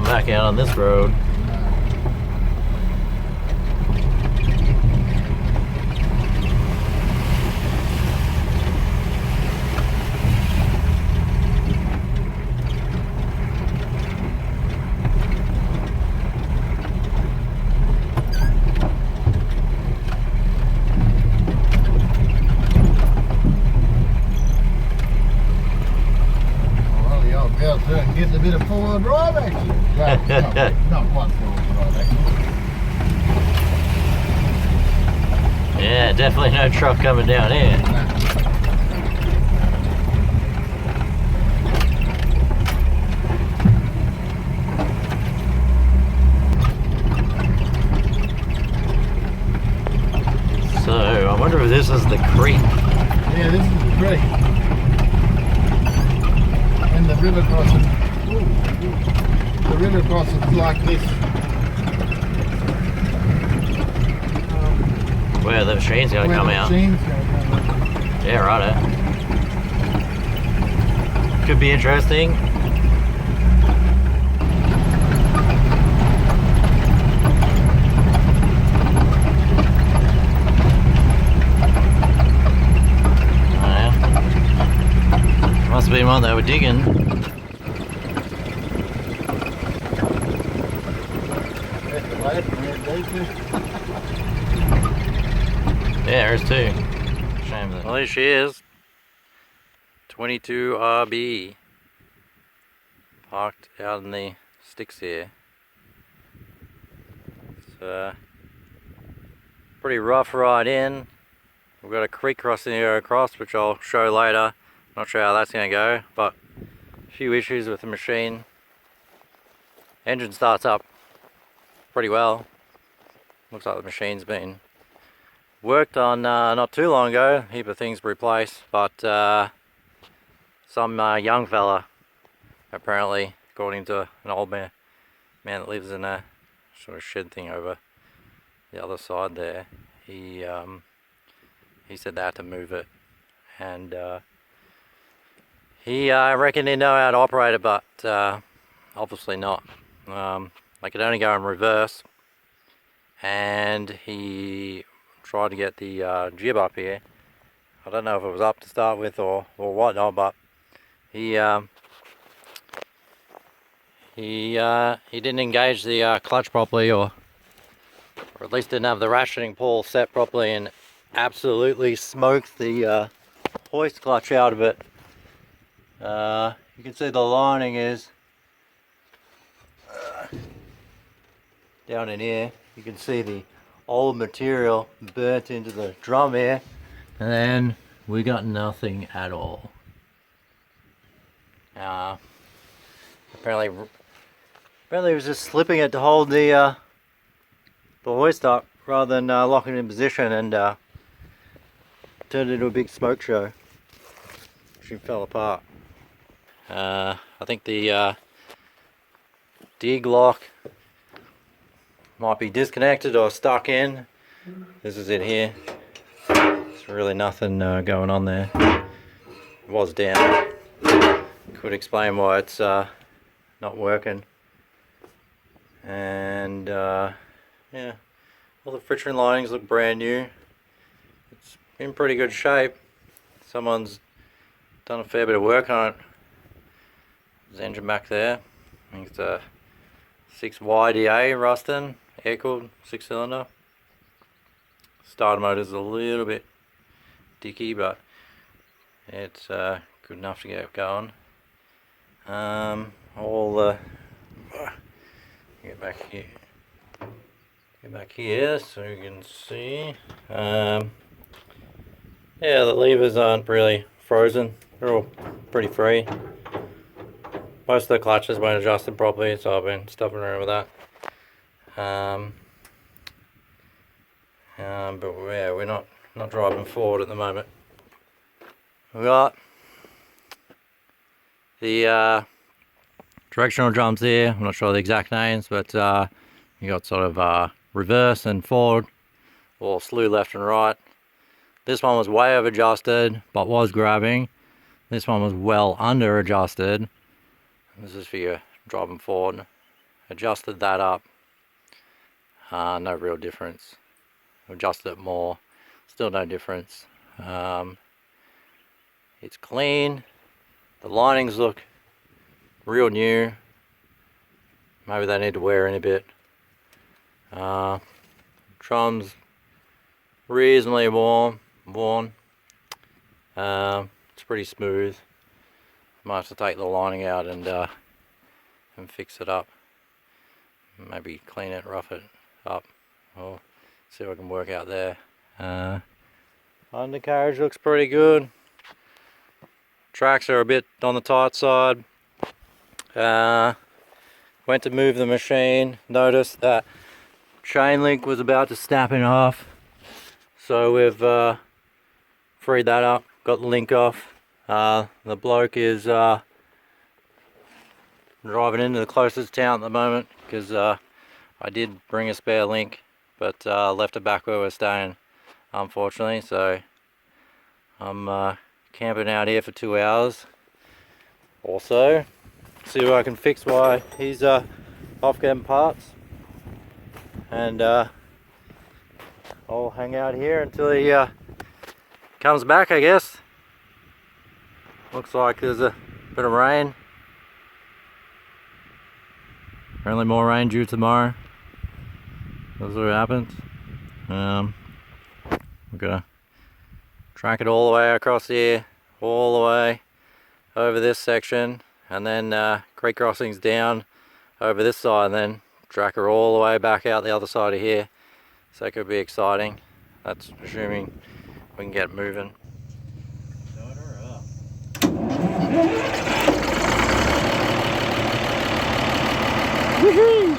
back out on this road. Getting a bit of four-wheel drive action. Well, not quite four-wheel drive action. Yeah, definitely no truck coming down here. So, I wonder if this is the creek. Yeah, this is the creek. And the river crossing. The river crossing's like this. Where the machine's gonna come out. Yeah, righto. Could be interesting. Must have been one they were digging. Yeah, there's two. Shame that. Well, there she is. 22 RB. Parked out in the sticks here. It's pretty rough ride in. We've got a creek crossing to go across, which I'll show later. Not sure how that's going to go, but a few issues with the machine. Engine starts up pretty well. Looks like the machine's been worked on not too long ago. A heap of things replaced, but some young fella, apparently, according to an old man that lives in a sort of shed thing over the other side there, he said they had to move it, and I reckon they know how to operate it, but obviously not. They could only go in reverse, and he tried to get the jib up here. I don't know if it was up to start with or whatnot, but he didn't engage the clutch properly, or at least didn't have the ratcheting pawl set properly, and absolutely smoked the hoist clutch out of it. You can see the lining is down in here. You can see the old material burnt into the drum here, and then we got nothing at all. Apparently it was just slipping it to hold the hoist up rather than locking it in position, and turned into a big smoke show. She fell apart. I think the dig lock might be disconnected or stuck in. This is it here. There's really nothing going on there. It was down. Could explain why it's not working. And yeah, all the friction linings look brand new. It's in pretty good shape. Someone's done a fair bit of work on it. There's the engine back there. I think it's a 6YDA Ruston, air-cooled, 6-cylinder. Starter motor's a little bit dicky, but it's good enough to get going. Get back here so you can see. Yeah, the levers aren't really frozen. They're all pretty free. Most of the clutches weren't adjusted properly, so I've been stuffing around with that. But yeah, we're not driving forward at the moment. We got the directional drums here. I'm not sure the exact names, but you got sort of reverse and forward, or slew left and right. This one was way over adjusted, but was grabbing. This one was well under adjusted. This is for your driving forward. adjusted that up. No real difference. Adjusted it more, still no difference. It's clean. The linings look real new. Maybe they need to wear in a bit. Drum's reasonably worn. It's pretty smooth. Might have to take the lining out and fix it up. Maybe clean it, rough it up. Or see what I can work out there. Undercarriage looks pretty good. Tracks are a bit on the tight side. Went to move the machine, noticed that chain link was about to snap in half. So we've freed that up, got the link off. The bloke is driving into the closest town at the moment because I did bring a spare link, but left it back where we're staying, unfortunately. So I'm camping out here for 2 hours. Also, see what I can fix while he's off getting parts, and I'll hang out here until he comes back, I guess. Looks like there's a bit of rain. Apparently more rain due tomorrow. That's what happens. We're gonna track it all the way across here, all the way over this section, and then creek crossings down over this side, and then track her all the way back out the other side of here. So it could be exciting. That's assuming we can get moving. Start her up. Woohoo!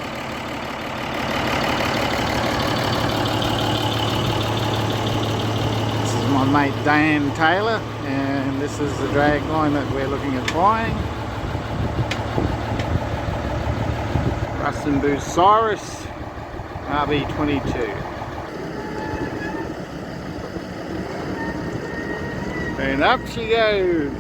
This is my mate Dan Taylor, and this is the dragline that we're looking at buying. Busaurus RB22. And up she goes.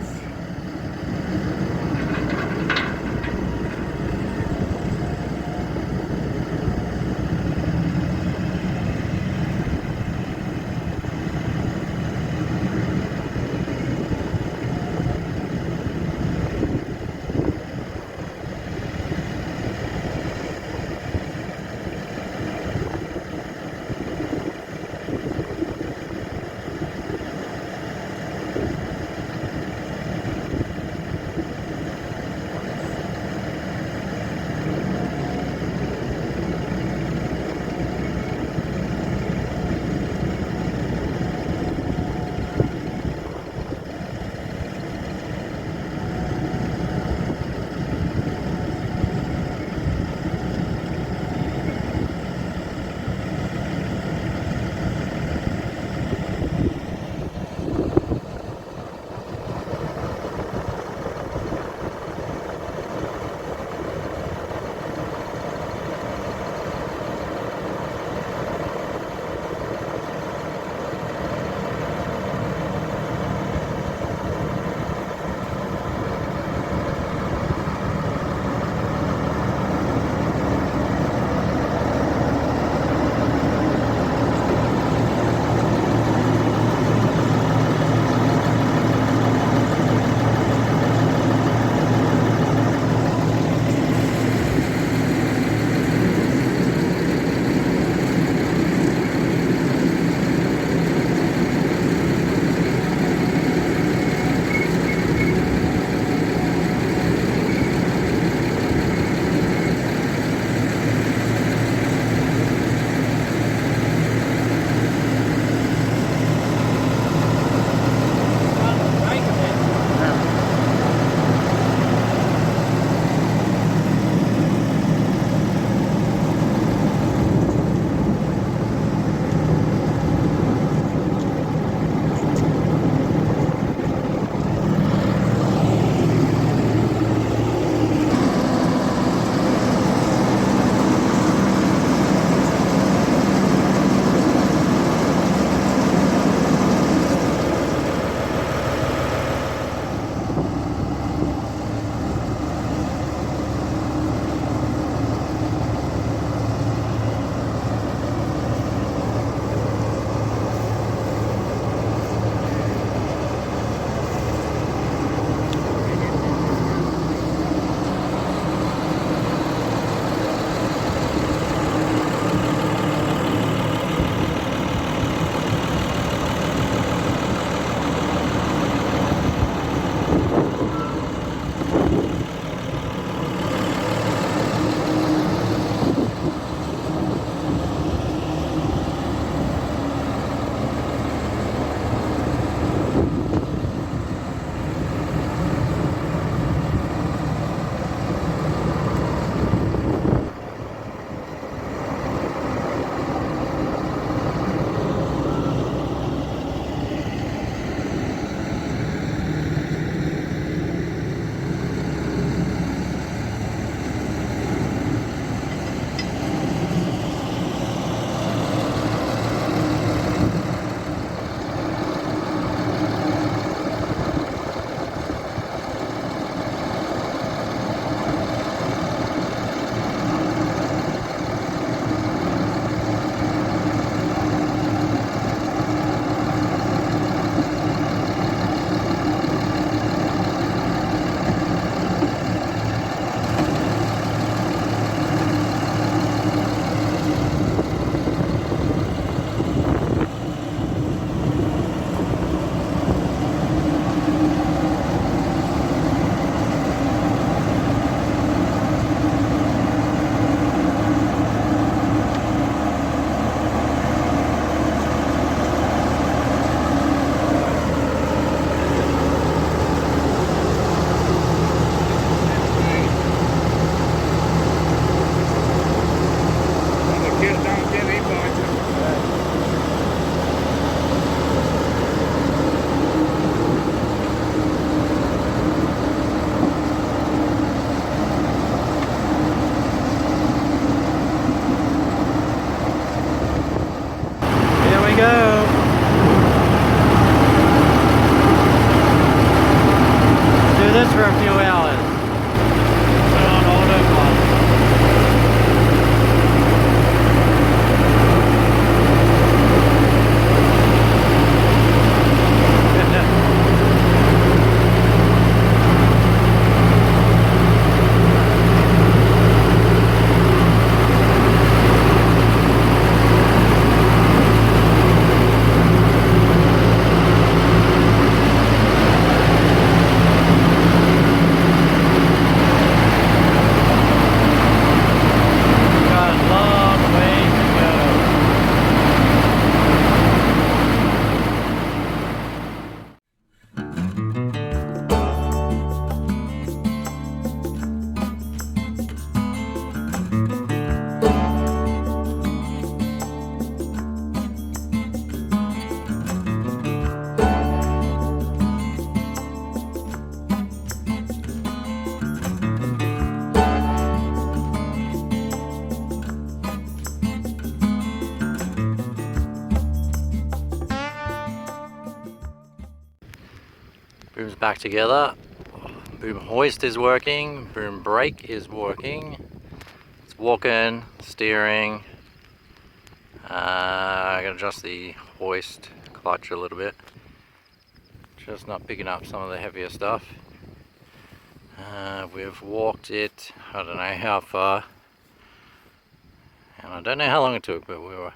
back together. Boom hoist is working, boom brake is working. It's walking, steering. I gotta adjust the hoist clutch a little bit. Just not picking up some of the heavier stuff. We've walked it, I don't know how far. And I don't know how long it took, but we were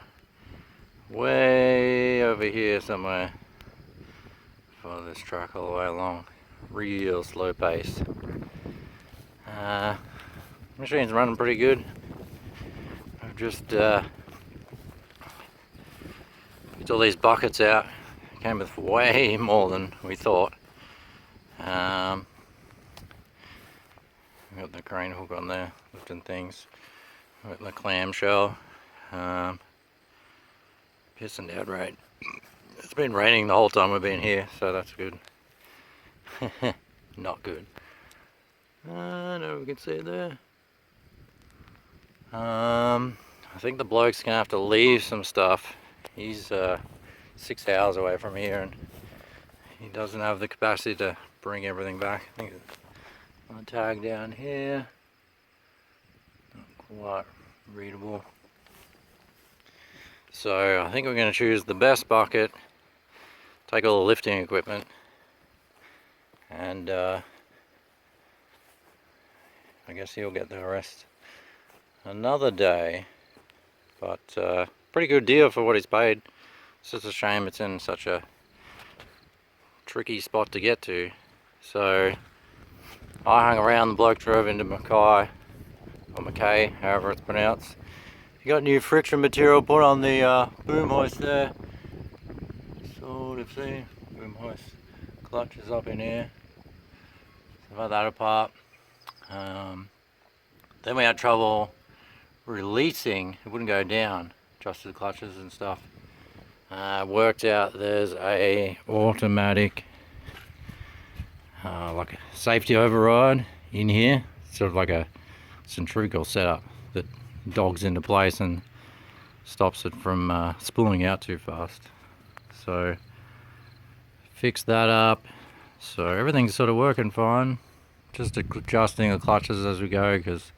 way over here somewhere for this truck all the way along. Real slow pace. Machine's running pretty good. I've just picked all these buckets out. Came with way more than we thought. Got the crane hook on there, lifting things. Got the clamshell. Pissing down rain. It's been raining the whole time we've been here, so that's good. Not good. I know we can see it there. I think the bloke's gonna have to leave some stuff. He's 6 hours away from here and he doesn't have the capacity to bring everything back. I think it's on a tag down here. Not quite readable. So I think we're going to choose the best bucket, take all the lifting equipment, and I guess he'll get the rest another day. But pretty good deal for what he's paid. It's just a shame it's in such a tricky spot to get to. So I hung around, the bloke drove into Mackay, or Mackay, however it's pronounced. You got new friction material put on the boom hoist there. Sort of see, boom hoist clutch is up in here. So about that apart. Then we had trouble releasing, it wouldn't go down, adjusted the clutches and stuff. Worked out there's a automatic like a safety override in here, sort of like a centrifugal setup that dogs into place and stops it from spooling out too fast. So fixed that up, so everything's sort of working fine. Just adjusting the clutches as we go because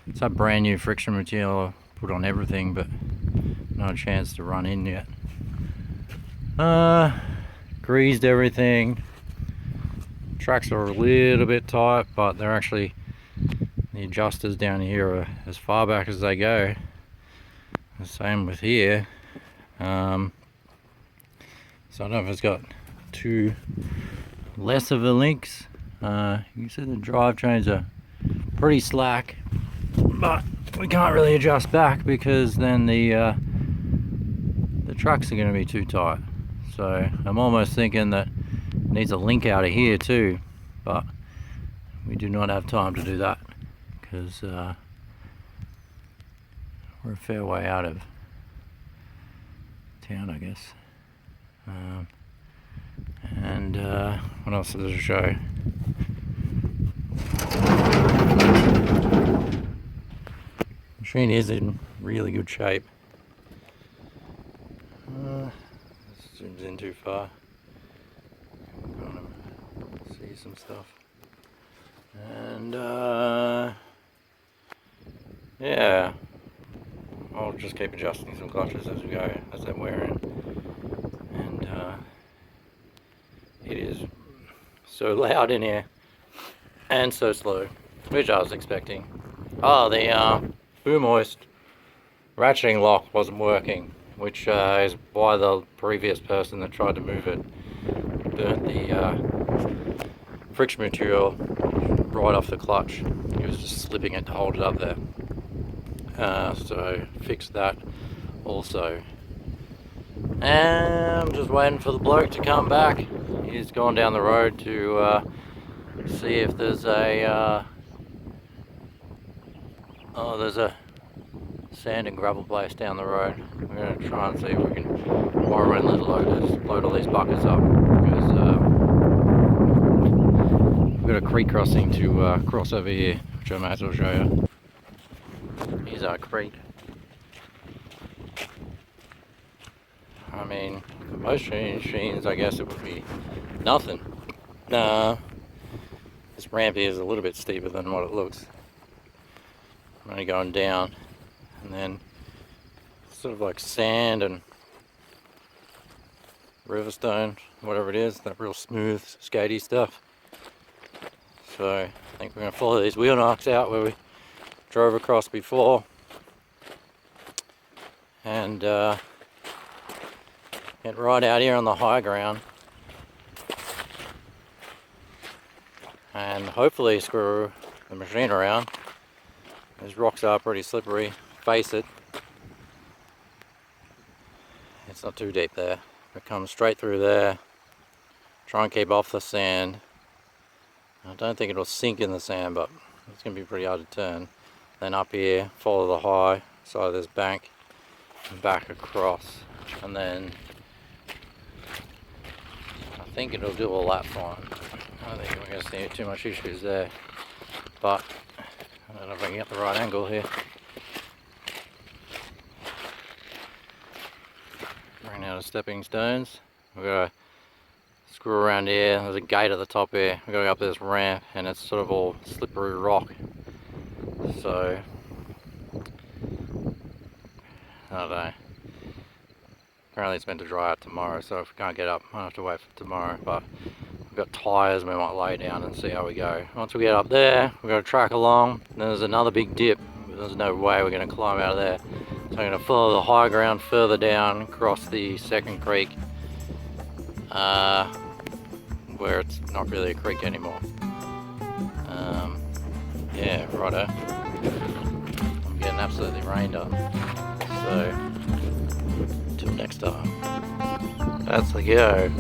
it's a brand new friction material put on everything, but no chance to run in yet. Greased everything. Tracks are a little bit tight, but they're actually, the adjusters down here are as far back as they go. The same with here. So I don't know if it's got two less of the links. You can see the drive chains are pretty slack, but we can't really adjust back because then the trucks are going to be too tight. So I'm almost thinking that it needs a link out of here too, but we do not have time to do that because we're a fair way out of town, I guess. And what else does it show? Machine is in really good shape. Zooms in too far. Kind of see some stuff. And yeah, I'll just keep adjusting some clutches as we go, as they're wearing. And it is so loud in here and so slow, which I was expecting. Oh, the boom hoist ratcheting lock wasn't working, which is why the previous person that tried to move it burnt the friction material right off the clutch. He was just slipping it to hold it up there. So fixed that also. And I'm just waiting for the bloke to come back. He's gone down the road to see if there's a there's a sand and gravel place down the road. We're going to try and see if we can borrow in little loaders, load all these buckets up, because we've got a creek crossing to cross over here, which I might as well show you. Here's our creek. I mean, for most machines, I guess it would be nothing. this ramp here is a little bit steeper than what it looks. I'm only going down, and then sort of like sand and riverstone, whatever it is, that real smooth, skatey stuff. So I think we're going to follow these wheel knocks out where we drove across before, and get right out here on the high ground, and hopefully screw the machine around. These rocks are pretty slippery. Face it, it's not too deep there. It comes straight through there. Try and keep off the sand. I don't think it'll sink in the sand, but it's going to be pretty hard to turn. Then up here, follow the high side of this bank and back across, and then I think it'll do all that fine. I don't think we're going to see too much issues there, but I don't know if I can get the right angle here. Bring out the stepping stones. We've got to screw around here. There's a gate at the top here. We've got to go up this ramp, and it's sort of all slippery rock. So I don't know. Apparently it's meant to dry out tomorrow, so if we can't get up, I'll have to wait for tomorrow. But we've got tyres, we might lay down and see how we go. Once we get up there, we've got to track along. Then there's another big dip. There's no way we're going to climb out of there. So I'm going to follow the high ground further down, cross the second creek, where it's not really a creek anymore. Yeah, righto. I'm getting absolutely rained on. So, till next time. That's the go.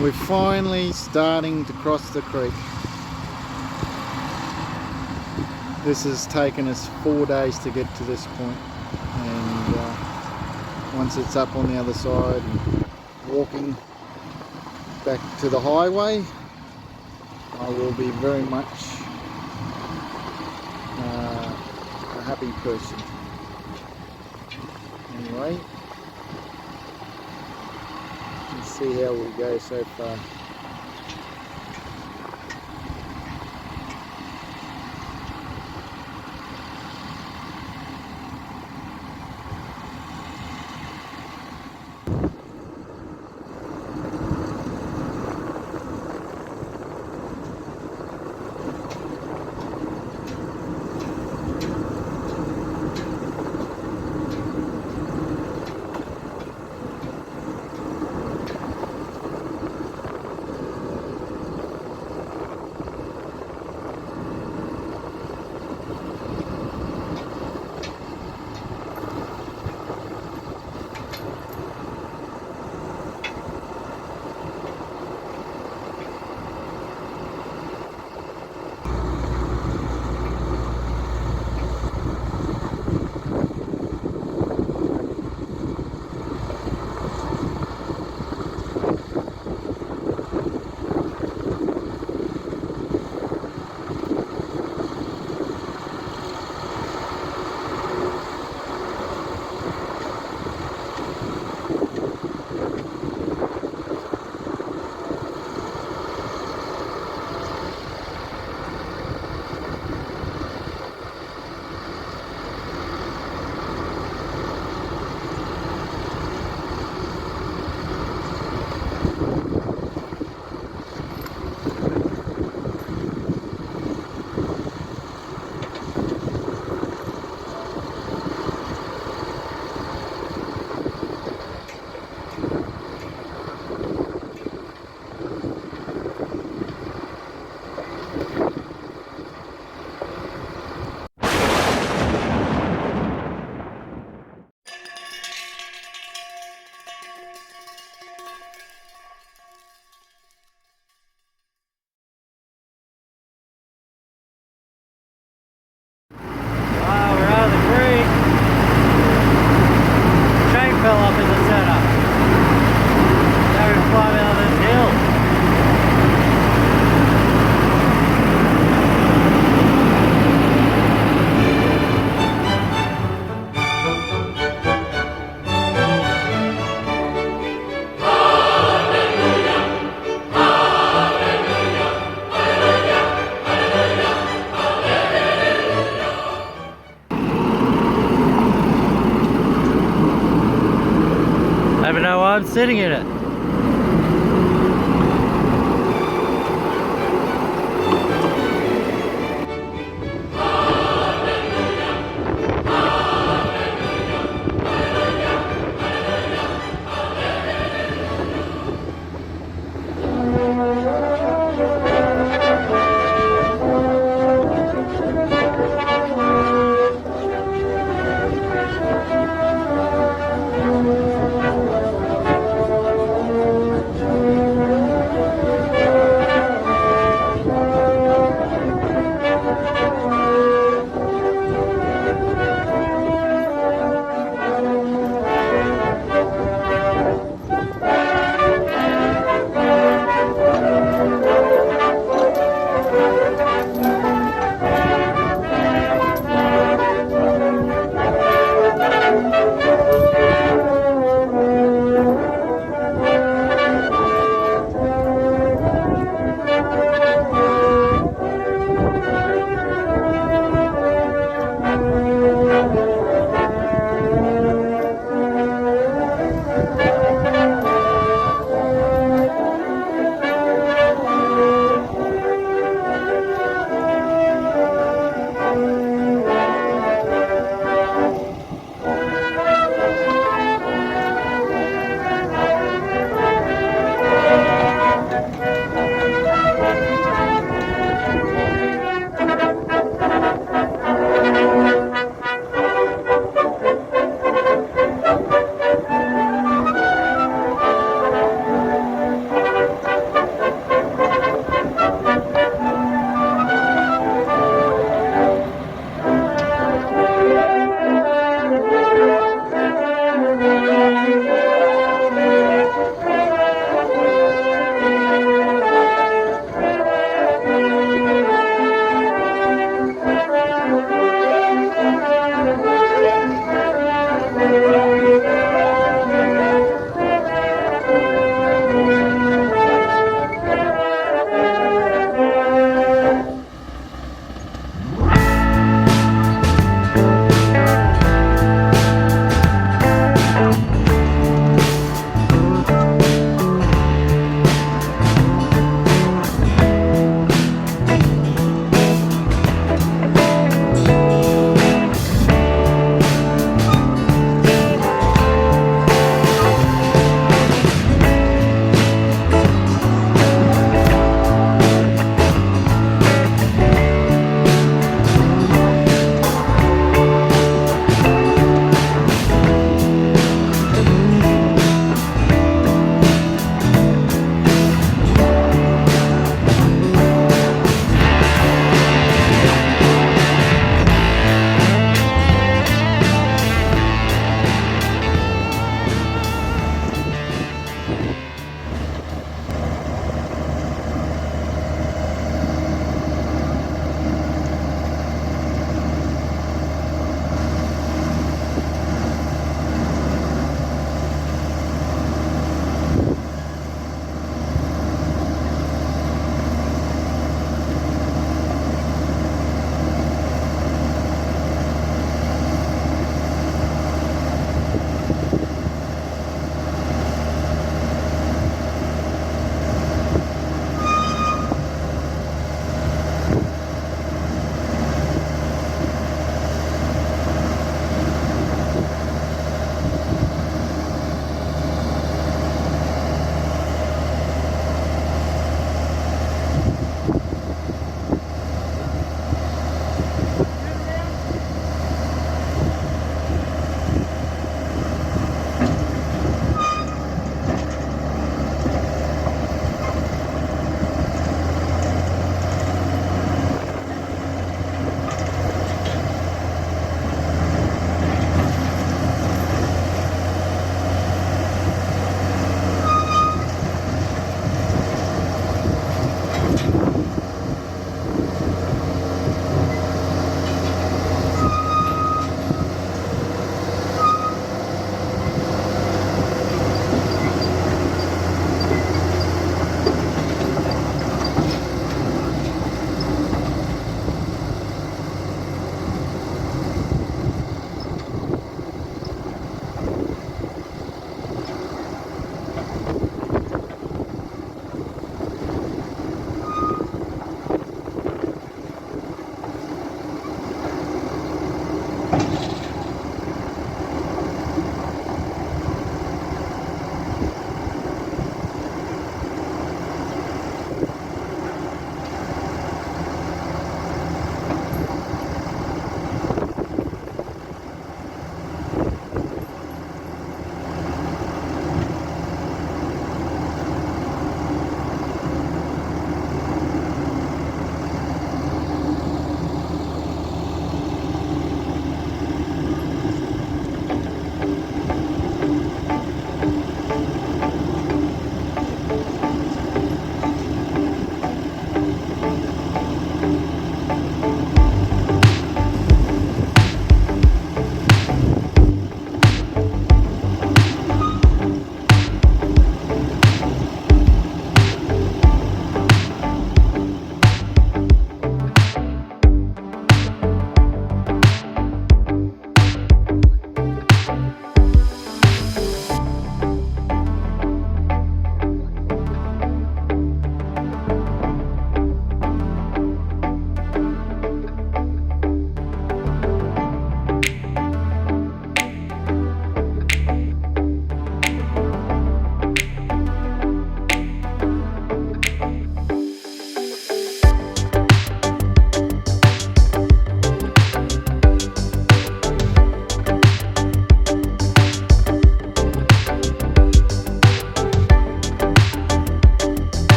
We're finally starting to cross the creek. This has taken us 4 days to get to this point, and once it's up on the other side and walking back to the highway, I will be very much a happy person. Anyway, let's see how we go so far. sitting in it.